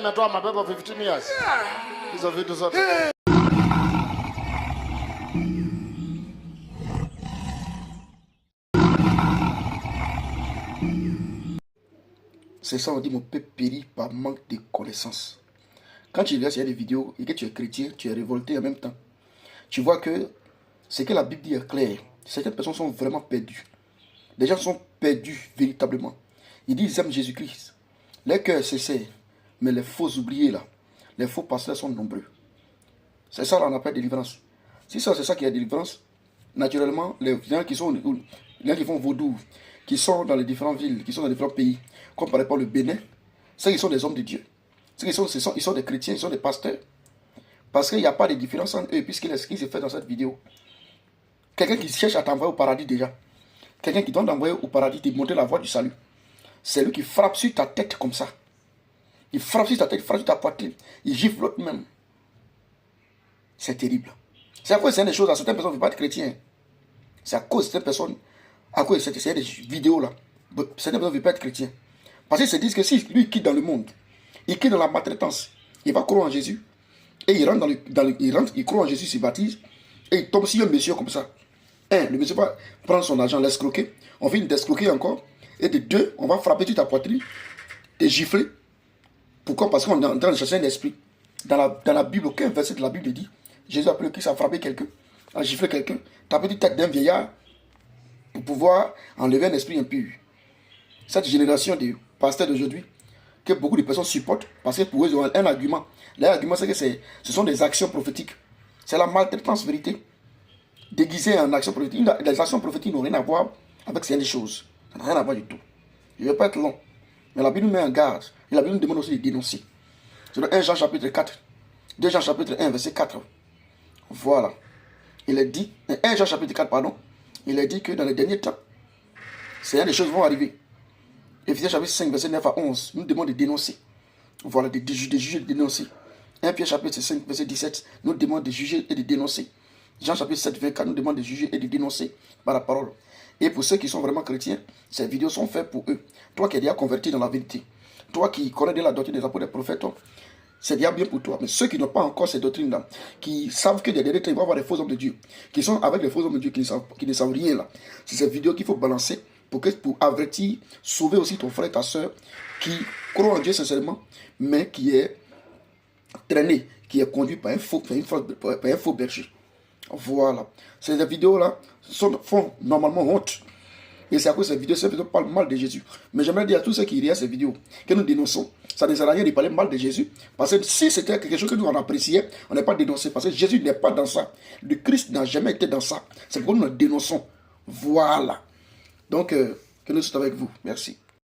nimetoa mapepo 15 years. Hizo vitu zote. C'est ça, on dit mon peuple périt par manque de connaissances. Quand tu regardes des vidéos et que tu es chrétien, tu es révolté en même temps. Tu vois que ce que la Bible dit est clair. Certaines personnes sont vraiment perdues. Les gens sont perdus véritablement. Ils disent qu'ils aiment Jésus-Christ. Les cœurs s'essaient. Mais les faux oubliés là, les faux pasteurs sont nombreux. C'est ça qu'on appelle délivrance. Si ça, c'est ça qui est délivrance, naturellement, les gens qui font vaudou, qui sont dans les différentes villes, qui sont dans les différents pays, comme par exemple le Bénin, ceux qui sont des hommes de Dieu. Ils sont des chrétiens, ils sont des pasteurs. Parce qu'il n'y a pas de différence entre eux, puisqu'il ce qui se fait dans cette vidéo. Quelqu'un qui cherche à t'envoyer au paradis déjà. Quelqu'un qui doit t'envoyer au paradis, te montrer la voie du salut. C'est lui qui frappe sur ta tête comme ça. Il frappe sur ta tête, il frappe sur ta poitrine. Il gifle l'autre même. C'est terrible. C'est à cause de certaines choses, certaines personnes ne veulent pas être chrétiens. C'est à cause de certaines personnes, à cause de ces vidéos là. Certaines personnes ne veulent pas être chrétiens. Parce qu'ils se disent que si lui quitte dans le monde, il quitte dans la maltraitance, il va croire en Jésus, et il rentre il croit en Jésus, il se baptise, et il tombe sur un monsieur comme ça. Le monsieur va prendre son argent, l'escroquer, on vient d'escroquer encore, et de deux, on va frapper sur ta poitrine, te gifler. Pourquoi? Parce qu'on est en train de chercher un esprit. Dans la Bible, aucun verset de la Bible dit, Jésus a appelé Christ à frapper quelqu'un, à gifler quelqu'un, taper la tête d'un vieillard, pour pouvoir enlever un esprit impur. Cette génération de pasteurs d'aujourd'hui, que beaucoup de personnes supportent, parce que pour eux, ils ont un argument. L'argument, c'est que ce sont des actions prophétiques. C'est la maltraitance vérité, déguisée en actions prophétiques. Les actions prophétiques n'ont rien à voir avec ces choses. Ça n'a rien à voir du tout. Je ne vais pas être long. Mais la Bible nous met en garde. Et la Bible nous demande aussi de dénoncer. C'est dans 1 Jean chapitre 4. 2 Jean chapitre 1, verset 4. Voilà. Il est dit, 1 Jean chapitre 4, pardon. Il est dit que dans les derniers temps, des choses vont arriver. Éphésiens chapitre 5, verset 9 à 11, nous demande de dénoncer. Voilà, de juger et de dénoncer. 1 Pierre chapitre 5, verset 17, nous demande de juger et de dénoncer. Jean chapitre 7, 24, nous demande de juger et de dénoncer par la parole. Et pour ceux qui sont vraiment chrétiens, ces vidéos sont faites pour eux. Toi qui es déjà converti dans la vérité, toi qui connais déjà la doctrine des apôtres et des prophètes, c'est déjà bien pour toi. Mais ceux qui n'ont pas encore ces doctrines-là, qui savent que des derniers temps, il va y avoir des faux hommes de Dieu, qui sont avec les faux hommes de Dieu, qui ne savent rien là. C'est ces vidéos qu'il faut balancer pour avertir, sauver aussi ton frère et ta soeur qui croient en Dieu sincèrement, mais qui est traîné, qui est conduit par un faux berger. Voilà. Ces vidéos-là font normalement honte. Et c'est à cause de ces vidéos, ces vidéos parlent mal de Jésus. Mais j'aimerais dire à tous ceux qui regardent ces vidéos que nous dénonçons, ça ne sert à rien de parler mal de Jésus. Parce que si c'était quelque chose que nous on appréciait, on n'est pas dénoncé. Parce que Jésus n'est pas dans ça. Le Christ n'a jamais été dans ça. C'est pourquoi nous le dénonçons. Voilà. Donc, que nous sommes avec vous. Merci.